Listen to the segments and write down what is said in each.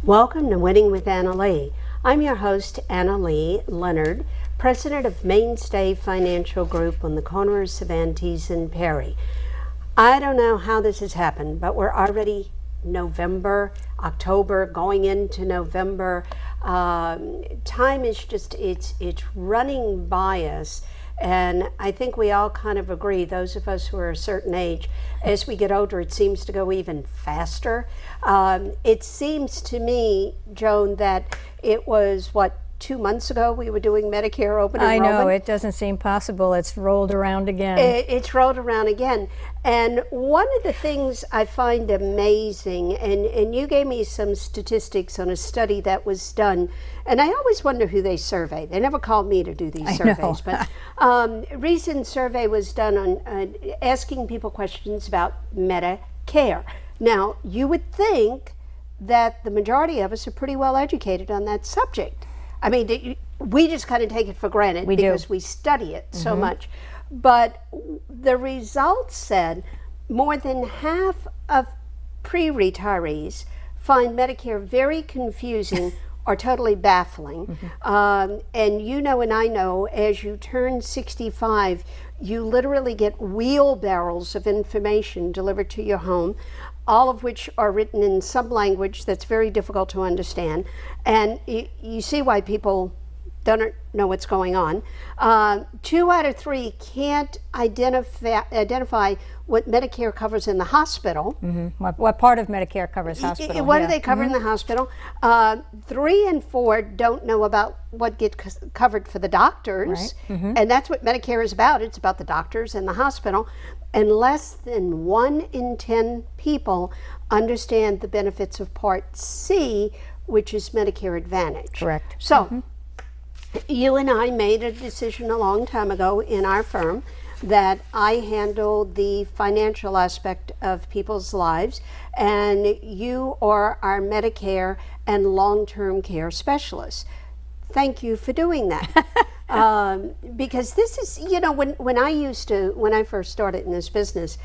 Welcome to Winning with Anna Lee. I'm your host, Anna Lee Leonard, president of Mainstay Financial Group on the corner of Cervantes and Perry. I don't know how this has happened, but we're already October, going into November. Time is just, it's running by us. And I think we all kind of agree, those of us who are a certain age, as we get older, it seems to go even faster. It seems to me, Joan, that it was, 2 months ago we were doing Medicare open enrollment? I know, it doesn't seem possible. It's rolled around again. It's rolled around again. And one of the things I find amazing, and you gave me some statistics on a study that was done, and I always wonder who they survey. They never called me to do these surveys, but a recent survey was done on asking people questions about Medicare. Now, you would think that the majority of us are pretty well educated on that subject. I mean, we just kind of take it for granted because we study it so much. But the results said more than half of pre-retirees find Medicare very confusing or totally baffling. And you know and I know, as you turn 65, you literally get wheelbarrows of information delivered to your home, all of which are written in some language that's very difficult to understand. And you see why people don't know what's going on. 2 out of 3 can't identify what Medicare covers in the hospital. What part of Medicare covers hospital? What do they cover in the hospital? 3 and 4 don't know about what gets covered for the doctors. And that's what Medicare is about. It's about the doctors and the hospital. And less than 1 in 10 people understand the benefits of Part C, which is Medicare Advantage. Correct. So you and I made a decision a long time ago in our firm that I handle the financial aspect of people's lives, and you are our Medicare and long-term care specialist. Thank you for doing that. Because this is, you know, when I first started in this business,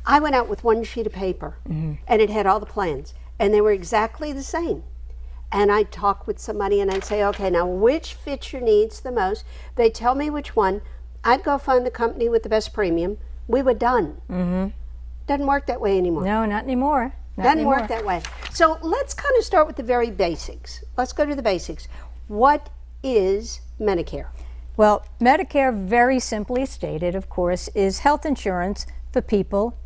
I went out with one sheet of paper and it had all the plans and they were exactly the same. And I'd talk with somebody and I'd say, okay, now which fits your needs the most? They'd tell me which one. I'd go find the company with the best premium. We were done. Doesn't work that way anymore. No, not anymore. Doesn't work that way. So let's kind of start with the very basics. Let's go to the basics. What is Medicare? Well, Medicare, very simply stated, of course, is health insurance for people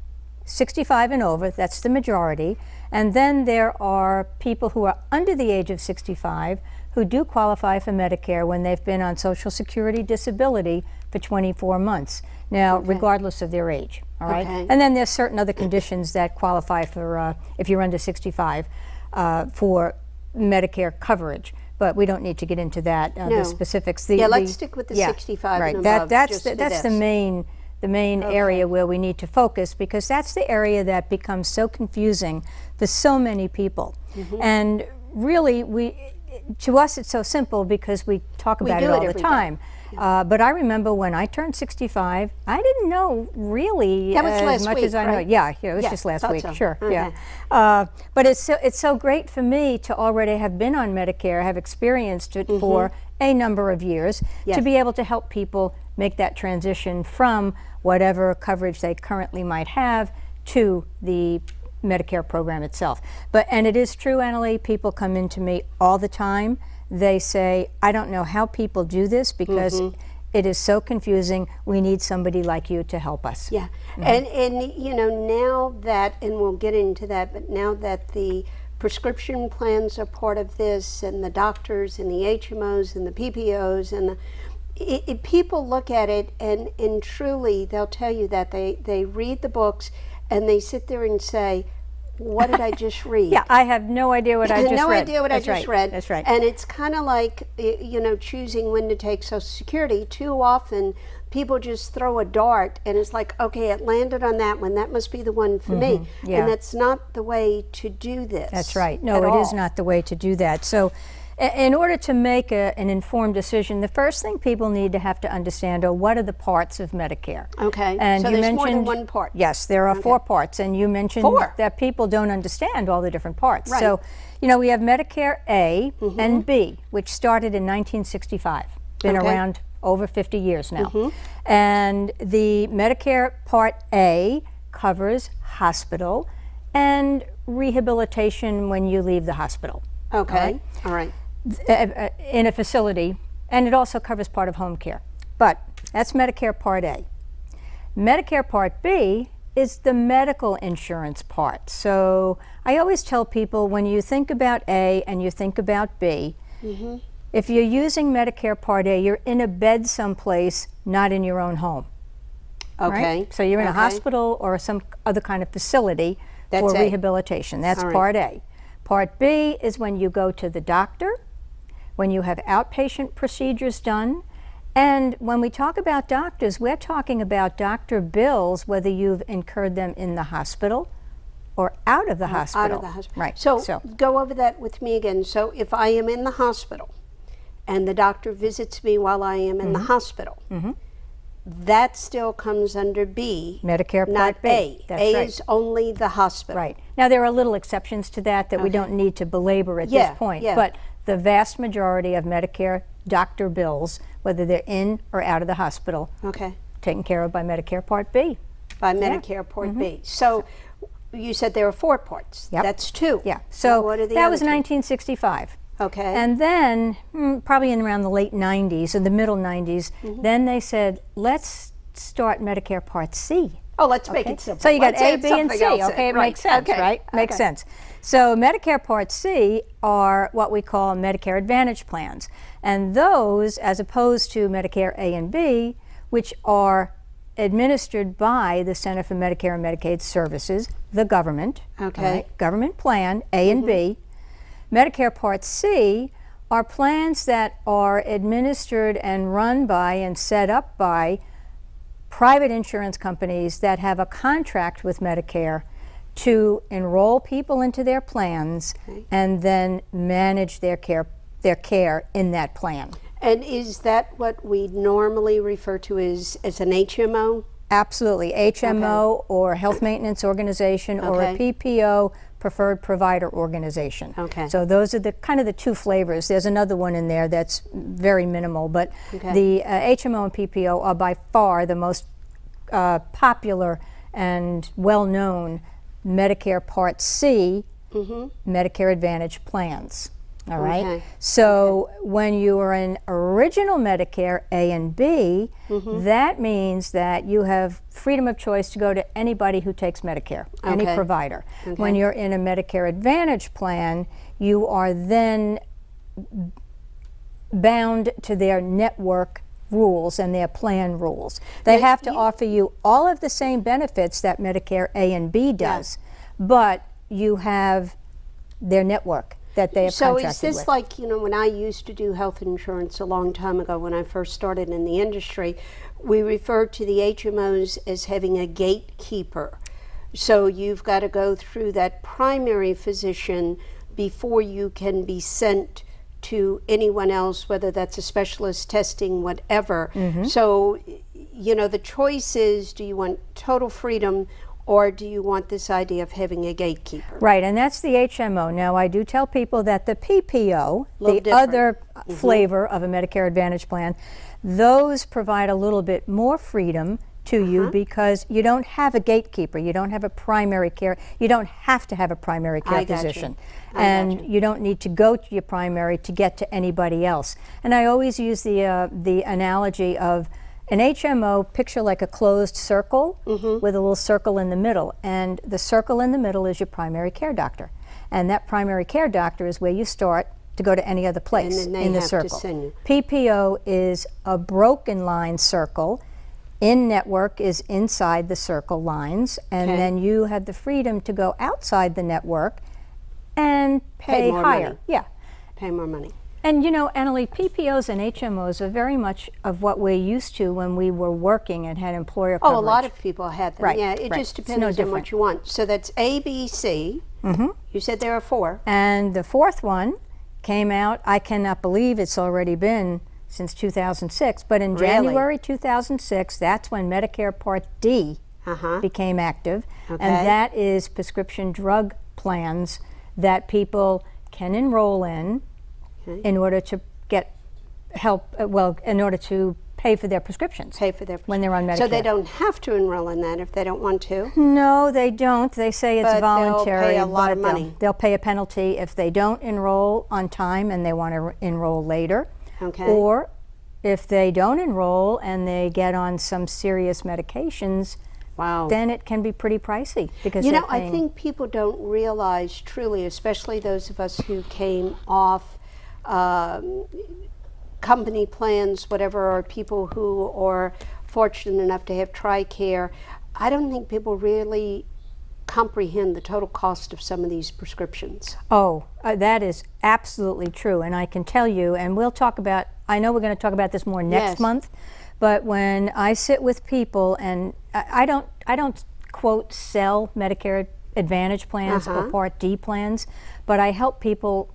65 and over. That's the majority. And then there are people who are under the age of 65 who do qualify for Medicare when they've been on Social Security disability for 24 months. Now, regardless of their age, all right? And then there's certain other conditions that qualify for, if you're under 65, for Medicare coverage. But we don't need to get into that, the specifics. Let's stick with the 65 and above. That's the main area where we need to focus, because that's the area that becomes so confusing for so many people. And really, to us it's so simple because we talk about it all the time. But I remember when I turned 65, I didn't know really as much as I know. Yeah, it was just last week. Sure, but it's so great for me to already have been on Medicare, have experienced it for a number of years, to be able to help people make that transition from whatever coverage they currently might have to the Medicare program itself. And it is true, Annalee, people come into me all the time. They say, I don't know how people do this because it is so confusing. We need somebody like you to help us. Yeah, and you know, now that, and we'll get into that, but now that the prescription plans are part of this, and the doctors and the HMOs and the PPOs and people look at it and truly they'll tell you that they read the books and they sit there and say, what did I just read? I have no idea what I just read. No idea what I just read. That's right. And it's kind of like, you know, choosing when to take Social Security. Too often people just throw a dart and it's like, okay, it landed on that one. That must be the one for me. And that's not the way to do this. That's right. No, it is not the way to do that. So in order to make an informed decision, the first thing people need to have to understand are what are the parts of Medicare. Okay, And so you there's more than mentioned one part. Yes, there are 4 parts, and you mentioned Four? that people don't understand all the different parts. Right. So, you know, we have Medicare A and B, which started in 1965, been Okay. around over 50 years now. And the Medicare Part A covers hospital and rehabilitation when you leave the hospital. Okay, all right. In a facility, and it also covers part of home care. But that's Medicare Part A. Medicare Part B is the medical insurance part. So I always tell people, when you think about A and you think about B, if you're using Medicare Part A, you're in a bed someplace, not in your own home. Okay. Right? So you're in a hospital or some other kind of facility for A. rehabilitation. That's All right. Part A. Part B is when you go to the doctor, when you have outpatient procedures done. And when we talk about doctors, we're talking about doctor bills, whether you've incurred them in the hospital or out of the hospital. Out of the hospital. Right. So go over that with me again. So if I am in the hospital and the doctor visits me while I am in the hospital, that still comes under B, Medicare not Part B. A. That's A right. is only the hospital. Right. Now, there are little exceptions to that we don't need to belabor at this point. Yeah. But the vast majority of Medicare doctor bills, whether they're in or out of the hospital, Okay. taken care of by Medicare Part B. By Medicare Part B. So you said there are 4 parts. Yep. That's 2. Yeah. So what are the that other was 2? 1965. Okay. And then, probably in around the late 90s, or the middle 90s, then they said, let's start Medicare Part C. Oh, let's make it simple. So you got Let's A, add B, and something C. else in. Okay, it Right. makes sense, Okay. right? Makes Okay. sense. So Medicare Part C are what we call Medicare Advantage plans. And those, as opposed to Medicare A and B, which are administered by the Center for Medicare and Medicaid Services, the government, Okay. government plan, A and B. Medicare Part C are plans that are administered and run by and set up by private insurance companies that have a contract with Medicare to enroll people into their plans and then manage their care in that plan. And is that what we normally refer to as an HMO? Absolutely. HMO or Health Maintenance Organization or a Okay. PPO, Preferred Provider Organization. Okay. So those are the kind of the 2 flavors. There's another one in there that's very minimal, but the HMO and PPO are by far the most popular and well-known Medicare Part C Medicare Advantage plans. All right. Okay. So when you are in original Medicare A and B, that means that you have freedom of choice to go to anybody who takes Medicare, any Okay. provider. When you're in a Medicare Advantage plan, you are then bound to their network rules and their plan rules. They have to offer you all of the same benefits that Medicare A and B does, but you have their network that they have So contracted is this with. like, when I used to do health insurance a long time ago when I first started in the industry, we referred to the HMOs as having a gatekeeper. So you've got to go through that primary physician before you can be sent to anyone else, whether that's a specialist testing, whatever. So, the choice is, do you want total freedom or do you want this idea of having a gatekeeper? Right, and that's the HMO. Now, I do tell people that the PPO, the different. other flavor of a Medicare Advantage plan, those provide a little bit more freedom to you because you don't have a gatekeeper. You don't have a primary care. You don't have to have a primary care I got you. physician. I And got you don't need to go to your primary to get to anybody else. And I always use the analogy of an HMO, picture like a closed circle with a little circle in the middle. And the circle in the middle is your primary care doctor. And that primary care doctor is where you start to go to any other place And then they in the have to circle. send you. PPO is a broken line circle. In-network is inside the circle lines. And Okay. then you have the freedom to go outside the network and pay more higher. money. Yeah. Pay more money. And Annalie, PPOs and HMOs are very much of what we're used to when we were working and had employer coverage. Oh, a lot of people had them. Right, Yeah, it right. just It's depends no on different. what you want. So that's A, B, C. You said there are 4. And the fourth one came out. I cannot believe it's already been since 2006, but in Really? January 2006, that's when Medicare Part D became active, Okay. and that is prescription drug plans that people can enroll in in order to get help, in order to pay for their prescriptions. Pay for their when they're on Medicare. So they don't have to enroll in that if they don't want to? No, they don't. They say it's But voluntary. they'll pay a lot of but money. They'll pay a penalty if they don't enroll on time and they want to enroll later. Okay. Or if they don't enroll and they get on some serious medications, Wow. then it can be pretty pricey because You they're know, I paying. think people don't realize truly, especially those of us who came off company plans, whatever, or people who are fortunate enough to have TRICARE, I don't think people really comprehend the total cost of some of these prescriptions. Oh, that is absolutely true. And I can tell you, and we'll talk about, I know we're going to talk about this more next Yes. month, but when I sit with people, and I don't quote sell Medicare Advantage plans or Part D plans, but I help people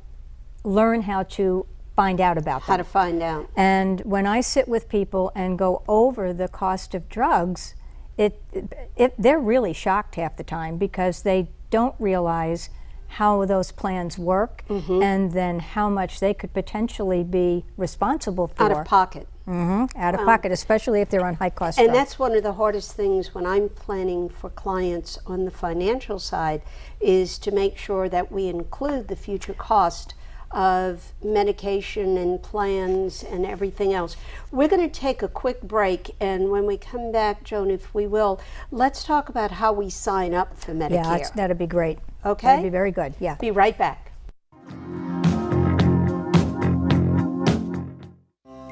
learn how to find out about them. How to find out. And when I sit with people and go over the cost of drugs, they're really shocked half the time because they don't realize how those plans work and then how much they could potentially be responsible for. Out of pocket. Out of pocket, especially if they're on high cost And drugs. that's one of the hardest things when I'm planning for clients on the financial side, is to make sure that we include the future cost of medication and plans and everything else. We're going to take a quick break, and when we come back, Joan, if we will, let's talk about how we sign up for Medicare. Yeah, that'd be great. Okay? That'd be very good, yeah. Be right back.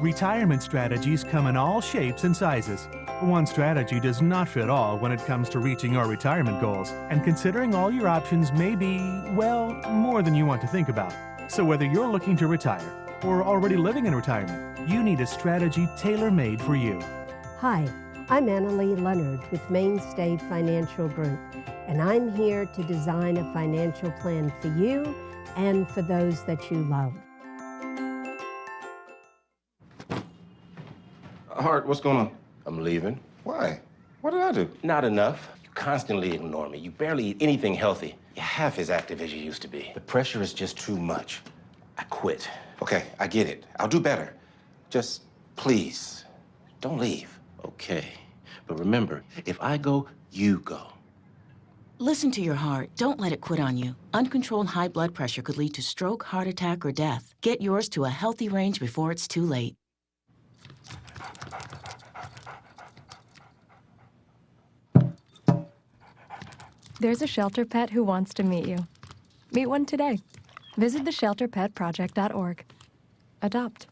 Retirement strategies come in all shapes and sizes. One strategy does not fit all when it comes to reaching your retirement goals, and considering all your options may be, well, more than you want to think about. So whether you're looking to retire or already living in retirement, you need a strategy tailor-made for you. Hi, I'm Annalee Leonard with Mainstay Financial Group, and I'm here to design a financial plan for you and for those that you love. Hart, what's going on? I'm leaving. Why? What did I do? Not enough. You constantly ignore me. You barely eat anything healthy. You're half as active as you used to be. The pressure is just too much. I quit. Okay, I get it. I'll do better. Just please, don't leave. Okay. But remember, if I go, you go. Listen to your heart. Don't let it quit on you. Uncontrolled high blood pressure could lead to stroke, heart attack, or death. Get yours to a healthy range before it's too late. There's a shelter pet who wants to meet you. Meet one today. Visit theshelterpetproject.org. Adopt.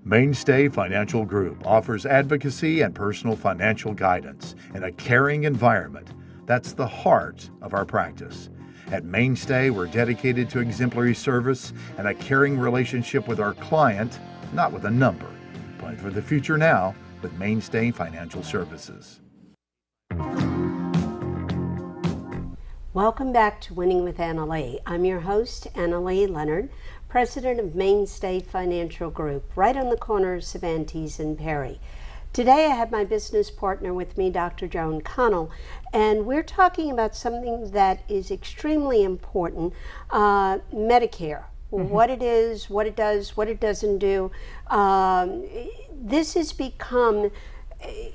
Mainstay Financial Group offers advocacy and personal financial guidance in a caring environment. That's the heart of our practice. At Mainstay, we're dedicated to exemplary service and a caring relationship with our client, not with a number. Plan for the future now with Mainstay Financial Services. Welcome back to Winning with Annalee. I'm your host, Annalee Leonard, president of Mainstay Financial Group, right on the corner of Cervantes and Perry. Today I have my business partner with me, Dr. Joan Connell, and we're talking about something that is extremely important, Medicare. What it is, what it does, what it doesn't do. This has become,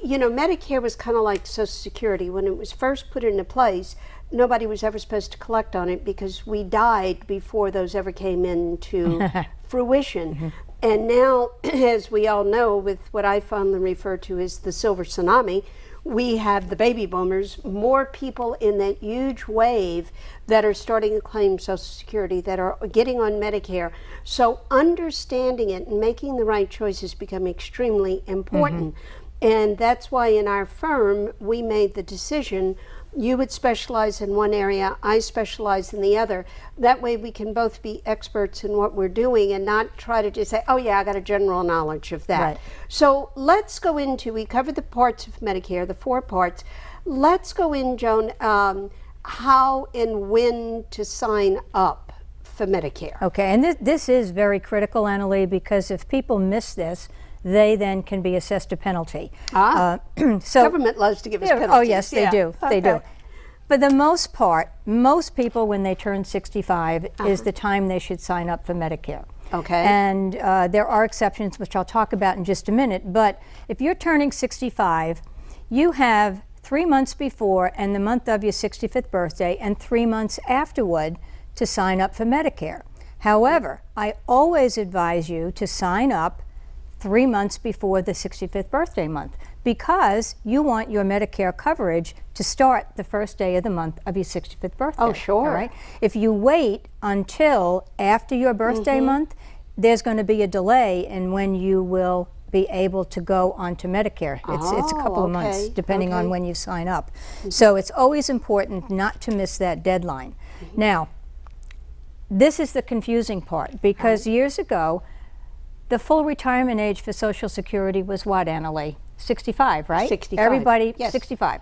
you know, Medicare was kind of like Social Security. When it was first put into place, nobody was ever supposed to collect on it because we died before those ever came into fruition. And now, as we all know, with what I fondly refer to as the silver tsunami, we have the baby boomers, more people in that huge wave that are starting to claim Social Security, that are getting on Medicare. So understanding it and making the right choices become extremely important. And that's why in our firm, we made the decision, you would specialize in one area, I specialize in the other. That way we can both be experts in what we're doing and not try to just say, oh yeah, I got a general knowledge of that. Right. So let's go into, we covered the parts of Medicare, the 4 parts. Let's go in, Joan, how and when to sign up for Medicare. Okay, and this is very critical, Annalee, because if people miss this, they then can be assessed a penalty. So Government loves to give us penalties. Oh yes, they do. They do. Okay. For the most part, most people when they turn 65 is the time they should sign up for Medicare. Okay. And there are exceptions, which I'll talk about in just a minute. But if you're turning 65, you have 3 months before and the month of your 65th birthday and 3 months afterward to sign up for Medicare. However, I always advise you to sign up 3 months before the 65th birthday month because you want your Medicare coverage to start the first day of the month of your 65th birthday. Oh, sure. All right? If you wait until after your birthday month, there's going to be a delay in when you will be able to go onto Medicare. It's a couple of months depending on when you sign up. So it's always important not to miss that deadline. Now, this is the confusing part because years ago, the full retirement age for Social Security was what, Annalee? 65, right? 65. Everybody, Yes. 65.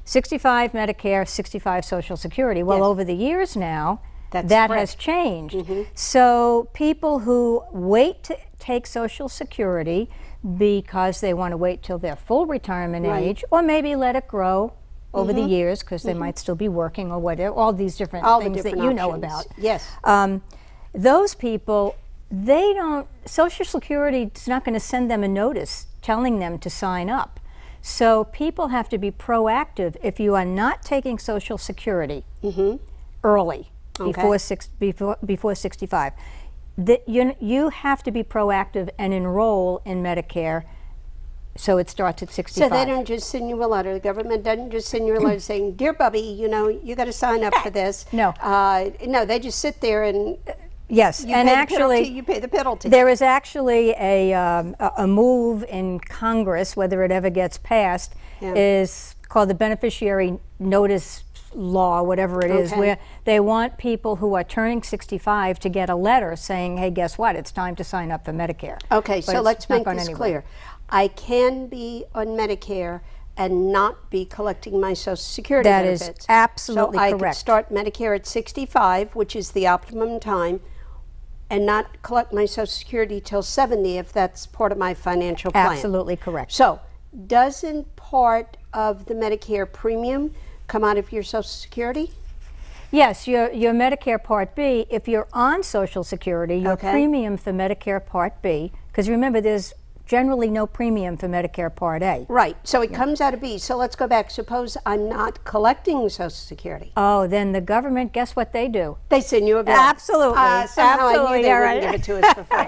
65 Medicare, 65 Social Security. Well, Yes. over the years now, That's that spread. has changed. So people who wait to take Social Security because they want to wait till their full retirement Right. age, or maybe let it grow over the years because they might still be working or whatever, all these different All the things different that you know options. about. Yes. Those people, they don't, Social Security is not going to send them a notice telling them to sign up. So people have to be proactive if you are not taking Social Security early, before 65. You have to be proactive and enroll in Medicare so it starts at 65. So they don't just send you a letter. The government doesn't just send you a letter saying, "Dear Bubby, you know, you got to sign up for this." No. No, they just sit there and Yes, you and pay the actually, penalty, you pay the penalty. there is actually a move in Congress, whether it ever gets passed, is called the Beneficiary Notice Law, whatever it is, Okay. where they want people who are turning 65 to get a letter saying, hey, guess what, it's time to sign up for Medicare. Okay, But so it's let's not make gone this anywhere. clear. I can be on Medicare and not be collecting my Social Security That is benefits. absolutely so I could correct. start Medicare at 65, which is the optimum time, and not collect my Social Security till 70 if that's part of my financial plan. Absolutely correct. So, doesn't part of the Medicare premium come out of your Social Security? Yes, your Medicare Part B, if you're on Social Security, your Okay. premium for Medicare Part B, because remember there's generally no premium for Medicare Part A. Right, so it comes out of B. So let's go back. Suppose I'm not collecting Social Security. Oh, then the government, guess what they do? They send you a bill. Absolutely. Somehow I Absolutely, knew they all wouldn't right. give it to us for free.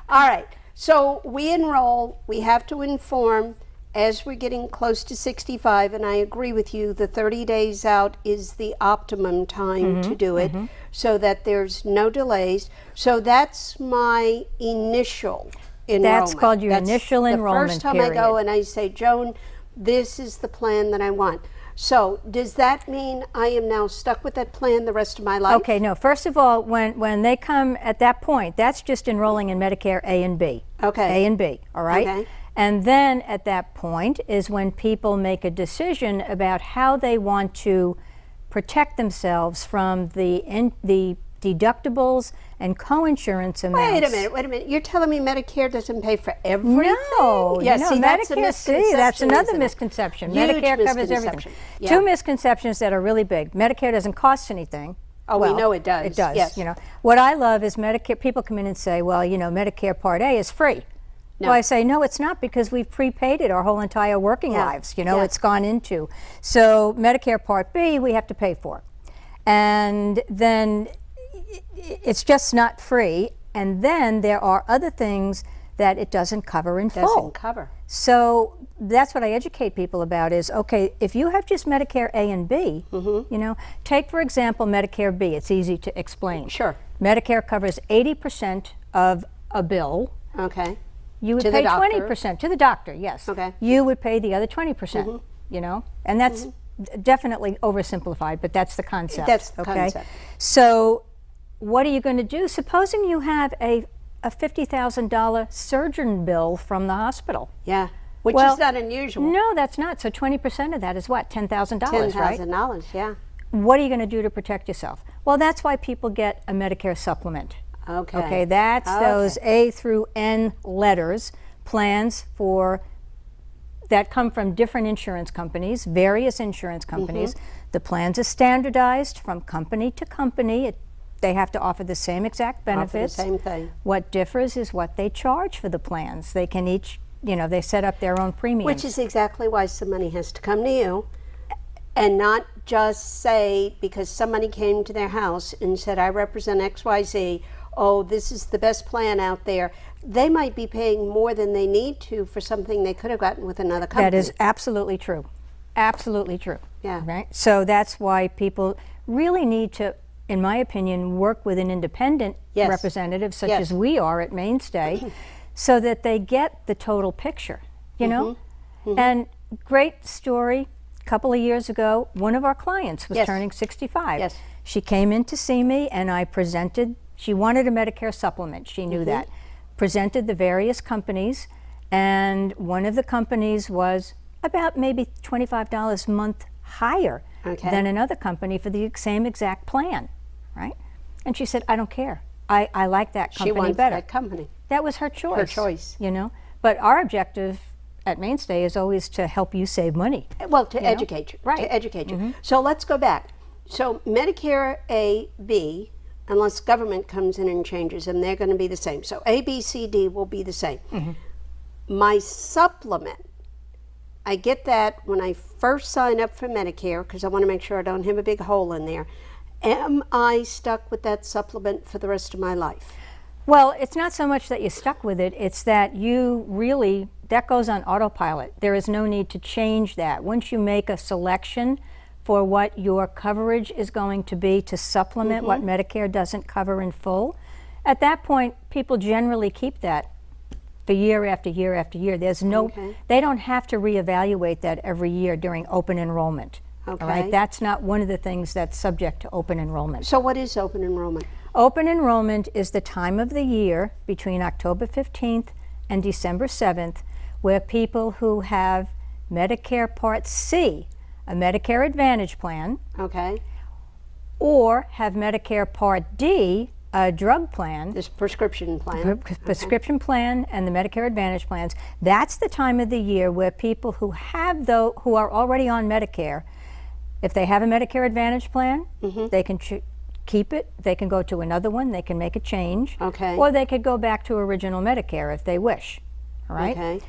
All right, so we enroll, we have to inform as we're getting close to 65, and I agree with you, the 30 days out is the optimum time to do it so that there's no delays. So that's my initial enrollment. That's called your initial enrollment The first time I go period. and I say, Joan, this is the plan that I want. So does that mean I am now stuck with that plan the rest of my life? Okay, no, first of all, when they come at that point, that's just enrolling in Medicare A and B. Okay. A and B, all right? Okay. And then at that point is when people make a decision about how they want to protect themselves from the deductibles and co-insurance amounts. Wait a minute. You're telling me Medicare doesn't pay for everything? No, Yeah, no, see, that's a Medicare, see, that's misconception, another isn't it? misconception. Huge Medicare covers everything. misconception. Yeah. Two misconceptions that are really big. Medicare doesn't cost anything. Oh, we know it does. It does. Yes. You know, what I love is Medicare. People come in and say, "Well, you know, Medicare Part A is free." No. Well, I say, no, it's not because we've prepaid it our whole entire working Yeah. lives. You know, Yeah. it's gone into. So Medicare Part B, we have to pay for, and then it's just not free. And then there are other things that it doesn't cover in full. Doesn't cover. So that's what I educate people about is, okay, if you have just Medicare A and B, you know, take for example Medicare B, it's easy to explain. Sure. Medicare covers 80% of a bill. Okay. You would To the pay doctor. 20% to the doctor, yes. Okay. You would pay the other 20%, you know, and that's definitely oversimplified, but that's the concept. That's the okay? concept. So what are you going to do? Supposing you have a $50,000 surgeon bill from the hospital. Yeah. Which Well, is not unusual. No, that's not. So 20% of that is what? $10,000, right? $10,000, yeah. What are you going to do to protect yourself? Well, that's why people get a Medicare supplement. Okay. Okay, that's those A through N letters, plans for that come from different insurance companies, various insurance companies. The plans are standardized from company to company. They have to offer the same exact benefits. Offer the same thing. What differs is what they charge for the plans. They can each, they set up their own premiums. Which is exactly why some money has to come to you, and not just say because somebody came to their house and said, I represent XYZ, oh, this is the best plan out there. They might be paying more than they need to for something they could have gotten with another company. That is absolutely true. Absolutely true. Yeah. Right? So that's why people really need to, in my opinion, work with an independent Yes. representative such Yes. as we are at Mainstay so that they get the total picture, you know? And great story, a couple of years ago, one of our clients was Yes. turning 65. Yes. She came in to see me and I presented, she wanted a Medicare supplement, she knew that. Presented the various companies, and one of the companies was about maybe $25 a month higher than another company for the same exact plan, right? And she said, I don't care. I like that company She wants better. that company. That was her choice. Her choice. But our objective at Mainstay is always to help you save money. Well, to educate you. Right. To educate you. So let's go back. So Medicare A, B, unless government comes in and changes them, they're going to be the same. So A, B, C, D will be the same. My supplement, I get that when I first sign up for Medicare because I want to make sure I don't have a big hole in there. Am I stuck with that supplement for the rest of my life? Well, it's not so much that you're stuck with it, it's that you really, that goes on autopilot. There is no need to change that. Once you make a selection for what your coverage is going to be to supplement what Medicare doesn't cover in full, at that point, people generally keep that for year after year after year. There's no, they don't have to reevaluate that every year during open enrollment. Okay. All right, that's not one of the things that's subject to open enrollment. So what is open enrollment? Open enrollment is the time of the year between October 15th and December 7th where people who have Medicare Part C, a Medicare Advantage plan, Okay. or have Medicare Part D, a drug plan, This prescription plan. prescription plan and the Medicare Advantage plans, that's the time of the year where people who have who are already on Medicare, if they have a Medicare Advantage plan, they can keep it, they can go to another one, they can make a change, Okay. or they could go back to original Medicare if they wish, all right? Okay.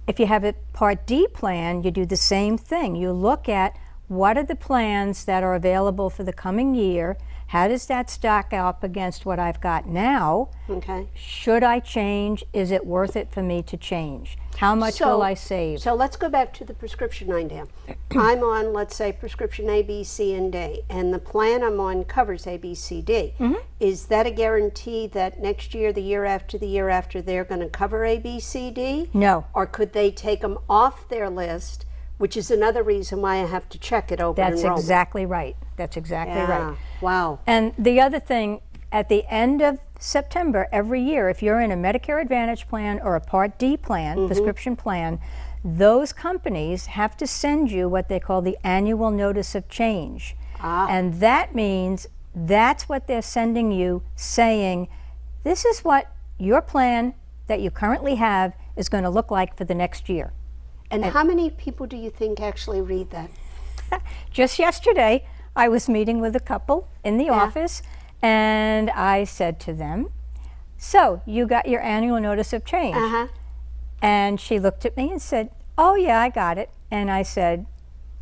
If you have a Part D plan, you do the same thing. You look at what are the plans that are available for the coming year, how does that stack up against what I've got now? Okay. Should I change? Is it worth it for me to change? How much will I save? So let's go back to the prescription idea. I'm on, let's say, prescription A, B, C, and D, and the plan I'm on covers A, B, C, D. Is that a guarantee that next year, the year after, they're going to cover A, B, C, D? No. Or could they take them off their list, which is another reason why I have to check it open That's enrollment? exactly right. That's exactly right. Wow. And the other thing, at the end of September every year, if you're in a Medicare Advantage plan or a Part D plan, prescription plan, those companies have to send you what they call the annual notice of change. And that means that's what they're sending you, saying, this is what your plan that you currently have is going to look like for the next year. And how many people do you think actually read that? Just yesterday, I was meeting with a couple in the office, and I said to them, so you got your annual notice of change? And she looked at me and said, oh yeah, I got it. And I said,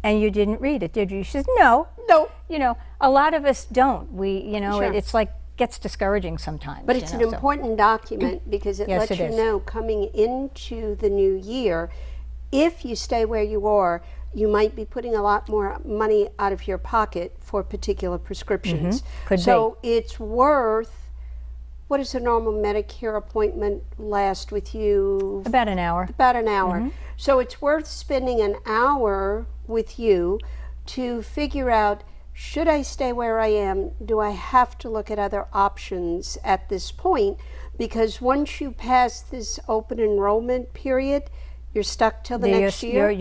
and you didn't read it, did you? She says, no. No. You know, a lot of us don't. We, you know, Sure. it's like, gets discouraging sometimes. But it's an important document because it Yes, lets it you is. know coming into the new year, if you stay where you are, you might be putting a lot more money out of your pocket for particular prescriptions. Could so it's worth, what does a normal Medicare appointment last with you? About an hour. About an hour. So it's worth spending an hour with you to figure out, should I stay where I am? Do I have to look at other options at this point? Because once you pass this open enrollment period, you're stuck till the next year?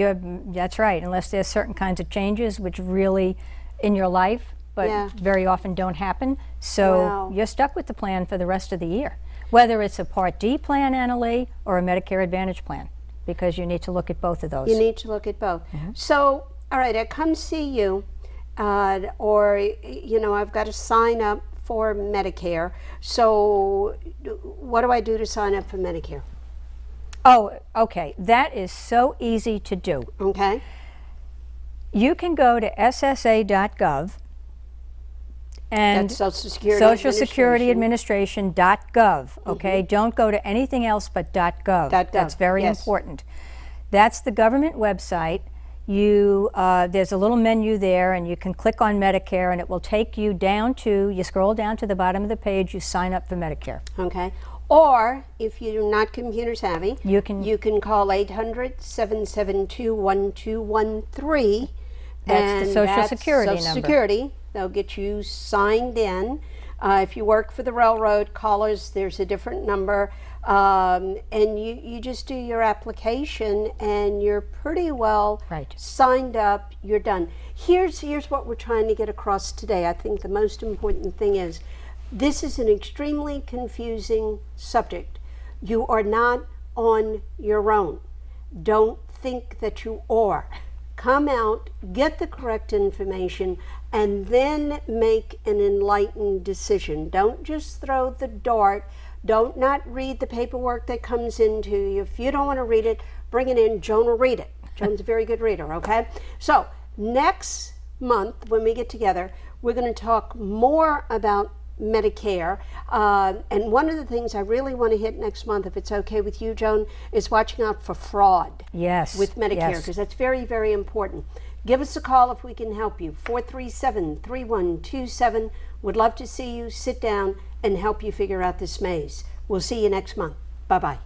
That's right, unless there's certain kinds of changes which really, in your life, but Yeah. very often don't happen. So Wow. you're stuck with the plan for the rest of the year, whether it's a Part D plan, Annalee, or a Medicare Advantage plan, because you need to look at both of those. You need to look at both. So, all right, I come see you, or, you know, I've got to sign up for Medicare. So what do I do to sign up for Medicare? Oh, okay. That is so easy to do. Okay. You can go to ssa.gov and That's Social Security Social Security Administration.gov. Okay, don't go to anything else but .gov. .gov, That's very yes. important. That's the government website. You there's a little menu there, and you can click on Medicare, and it will take you down to. You scroll down to the bottom of the page. You sign up for Medicare. Okay. Or if you're not computer savvy, You can call 800-772-1213. That's the Social Security Social number. Security. They'll get you signed in. If you work for the railroad, callers, there's a different number. And you just do your application, and you're pretty well Right. signed up. You're done. Here's what we're trying to get across today. I think the most important thing is this is an extremely confusing subject. You are not on your own. Don't think that you are. Come out, get the correct information, and then make an enlightened decision. Don't just throw the dart. Don't not read the paperwork that comes into you. If you don't want to read it, bring it in. Joan will read it. Joan's a very good reader, okay? So next month, when we get together, we're going to talk more about Medicare. And one of the things I really want to hit next month, if it's okay with you, Joan, is watching out for fraud Yes. with Medicare, yes. because that's very, very important. Give us a call if we can help you. 437-3127. Would love to see you sit down and help you figure out this maze. We'll see you next month. Bye-bye.